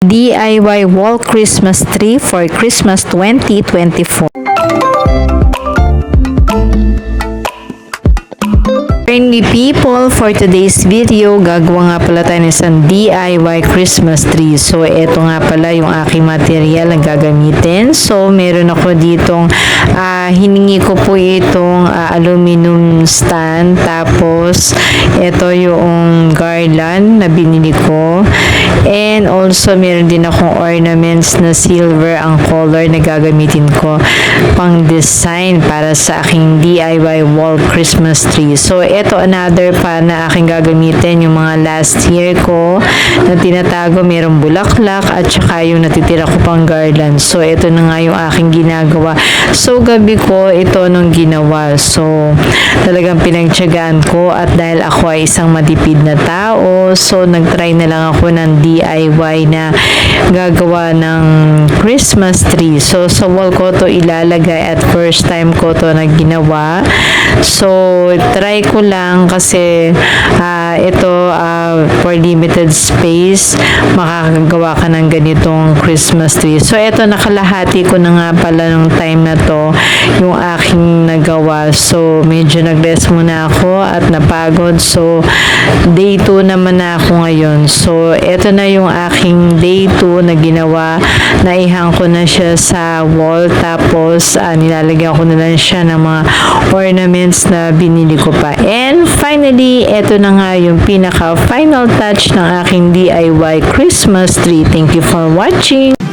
DIY wall Christmas tree for Christmas 2024. Friendly people, for today's video, gagawa nga pala tayo ng isang DIY Christmas tree. So, eto nga pala yung aking material na gagamitin. So, meron ako ditong, hiningi ko po itong aluminum stand. Tapos, eto yung garland na binili ko. And also, meron din akong ornaments na silver ang color na gagamitin ko pang design para sa aking DIY wall Christmas tree. So, ito another pa na aking gagamitin, yung mga last year ko na tinatago, mayroong bulaklak at saka yung natitira ko pang garland. So, ito na nga yung aking ginagawa. So, gabi ko ito nung ginawa. So, talagang pinagtiyagaan ko at dahil ako ay isang matipid na tao, so, nagtry na lang ako ng DIY na gagawa ng Christmas tree. So, sa wall ko to ilalagay at first time ko to na ginawa. So, try ko lang kasi ito for limited space makakagawa ka ng ganitong Christmas tree. So, ito nakalahati ko na nga pala nung time na to yung aking nagawa. So, medyo nag-rest muna ako at napagod. So, day 2 naman na ako ngayon. So, ito na yung aking day 2 na ginawa. Naihang ko na siya sa wall. Tapos, nilalagyan ko na lang siya ng mga ornaments na binili ko pa. And finally, ito na nga yung pinaka final touch ng aking DIY Christmas tree. Thank you for watching!